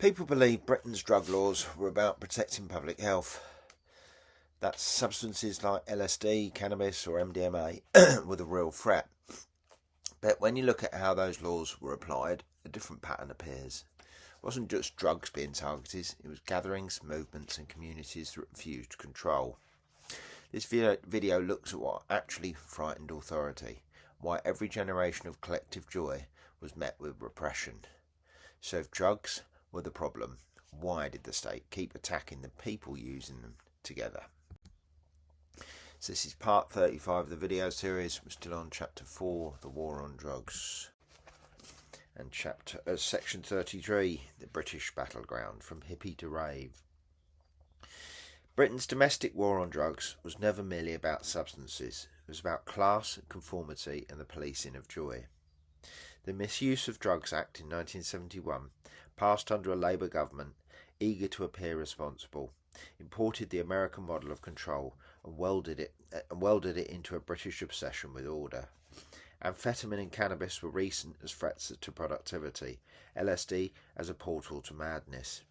People believe Britain's drug laws were about protecting public health. That substances like LSD, cannabis or MDMA were the real threat. But when you look at how those laws were applied, a different pattern appears. It wasn't just drugs being targeted, it was gatherings, movements and communities that refused control. This video looks at what actually frightened authority, why every generation of collective joy was met with repression. So if drugs were the problem, why did the state keep attacking the people using them together? So this is part 35 of the video series. We're still on chapter 4, the war on drugs, and section 33, the British battleground, from hippie to rave. Britain's domestic war on drugs was never merely about substances. It was about class, conformity and the policing of joy. The Misuse of Drugs Act in 1971, passed under a Labour government eager to appear responsible, imported the American model of control and welded it into a British obsession with order. Amphetamine and cannabis were recent as threats to productivity, LSD as a portal to madness.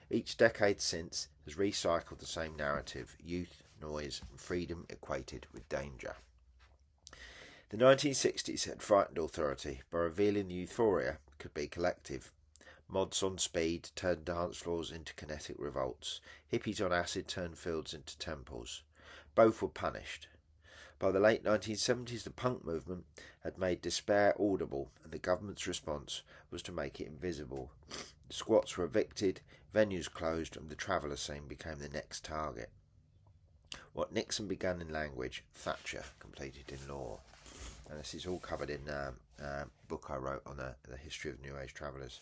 Each decade since has recycled the same narrative: youth, noise and freedom equated with danger. The 1960s had frightened authority by revealing the euphoria could be collective. Mods on speed turned dance floors into kinetic revolts. Hippies on acid turned fields into temples. Both were punished. By the late 1970s, the punk movement had made despair audible, and the government's response was to make it invisible. The squats were evicted, venues closed, and the traveller scene became the next target. What Nixon began in language, Thatcher completed in law. And this is all covered in a book I wrote on the history of New Age travellers.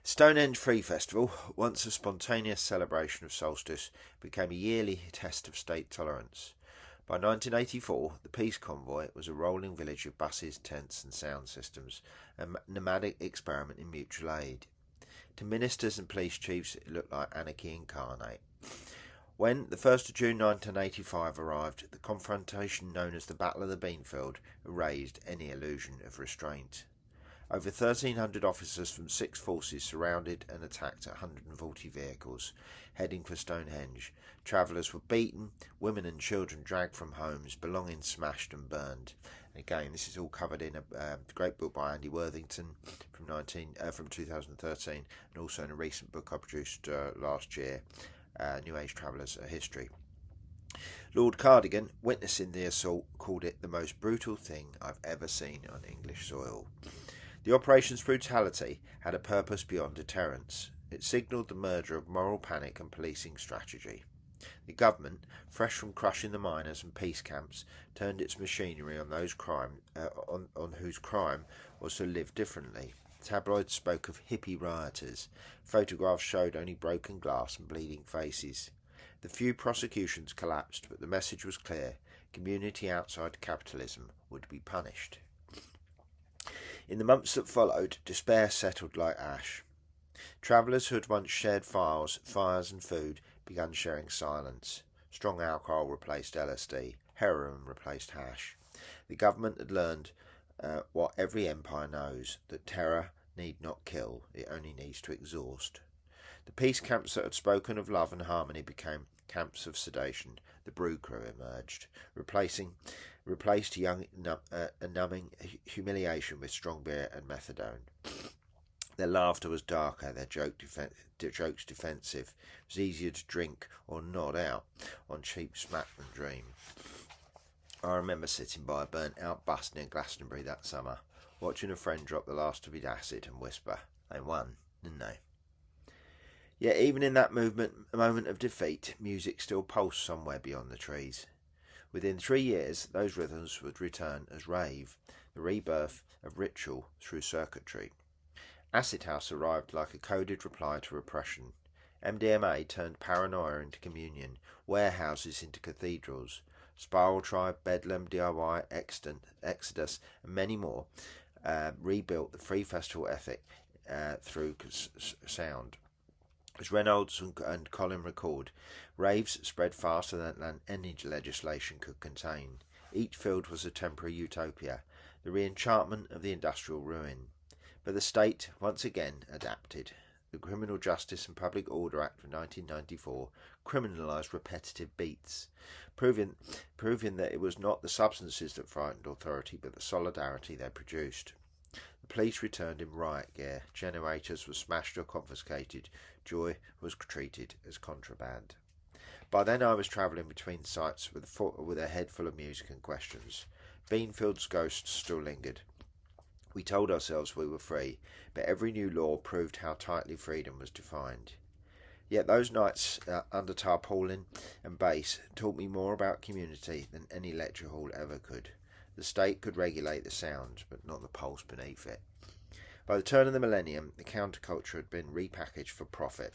Stonehenge Free Festival, once a spontaneous celebration of solstice, became a yearly test of state tolerance. By 1984, the Peace Convoy was a rolling village of buses, tents and sound systems, a nomadic experiment in mutual aid. To ministers and police chiefs, it looked like anarchy incarnate. When the 1st of June 1985 arrived, the confrontation known as the Battle of the Beanfield erased any illusion of restraint. Over 1,300 officers from 6 forces surrounded and attacked 140 vehicles, heading for Stonehenge. Travellers were beaten, women and children dragged from homes, belongings smashed and burned. And again, this is all covered in a great book by Andy Worthington from 2013, and also in a recent book I produced last year, New Age Travellers: A History. Lord Cardigan, witnessing the assault, called it the most brutal thing I've ever seen on English soil. The operation's brutality had a purpose beyond deterrence. It signalled the merger of moral panic and policing strategy. The government, fresh from crushing the miners and peace camps, turned its machinery on those whose crime was to live differently. Tabloids spoke of hippie rioters. Photographs showed only broken glass and bleeding faces. The few prosecutions collapsed, but the message was clear: community outside capitalism would be punished. In the months that followed, despair settled like ash. Travellers who had once shared fires and food began sharing silence. Strong alcohol replaced LSD. Heroin replaced hash. The government had learned what every empire knows, that terror need not kill, it only needs to exhaust. The peace camps that had spoken of love and harmony became camps of sedation. The brew crew emerged, replaced numbing humiliation with strong beer and methadone. Their laughter was darker, their jokes defensive. It was easier to drink or nod out on cheap smack than dream. I remember sitting by a burnt-out bus near Glastonbury that summer, watching a friend drop the last of his acid and whisper, "They won, didn't they?" Yet even in that moment of defeat, music still pulsed somewhere beyond the trees. Within 3 years, those rhythms would return as rave, the rebirth of ritual through circuitry. Acid House arrived like a coded reply to repression. MDMA turned paranoia into communion, warehouses into cathedrals. Spiral Tribe, Bedlam, DIY, Exodus, and many more rebuilt the free festival ethic through sound. As Reynolds and Colin record, raves spread faster than any legislation could contain. Each field was a temporary utopia, the re-enchantment of the industrial ruin. But the state once again adapted. The Criminal Justice and Public Order Act of 1994 criminalised repetitive beats, proving that it was not the substances that frightened authority but the solidarity they produced. The police returned in riot gear, generators were smashed or confiscated, joy was treated as contraband. By then I was travelling between sites with a head full of music and questions. Beanfield's ghosts still lingered. We told ourselves we were free, but every new law proved how tightly freedom was defined. Yet those nights under tarpaulin and base taught me more about community than any lecture hall ever could. The state could regulate the sound, but not the pulse beneath it. By the turn of the millennium, the counterculture had been repackaged for profit.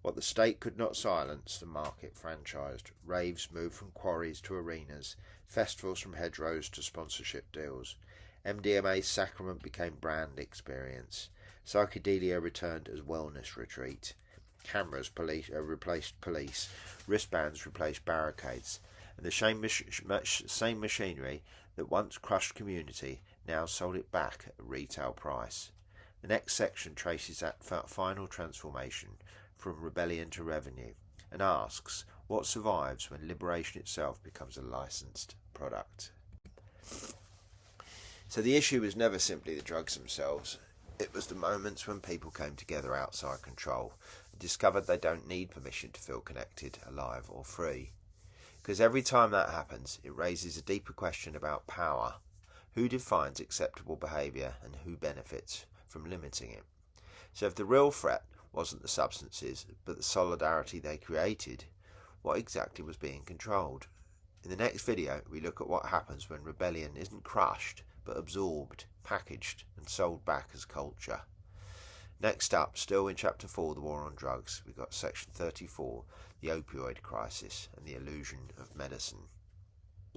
What the state could not silence, the market franchised. Raves moved from quarries to arenas, festivals from hedgerows to sponsorship deals. MDMA's sacrament became brand experience. Psychedelia returned as wellness retreat. Cameras replaced police. Wristbands replaced barricades. And the same machinery that once crushed community now sold it back at retail price. The next section traces that final transformation from rebellion to revenue and asks what survives when liberation itself becomes a licensed product. So the issue was never simply the drugs themselves. It was the moments when people came together outside control and discovered they don't need permission to feel connected, alive or free. Because every time that happens, it raises a deeper question about power. Who defines acceptable behaviour and who benefits from limiting it? So if the real threat wasn't the substances, but the solidarity they created, what exactly was being controlled? In the next video, we look at what happens when rebellion isn't crushed, but absorbed, packaged, and sold back as culture. Next up, still in Chapter 4, The War on Drugs, we've got Section 34, The Opioid Crisis and the Illusion of Medicine.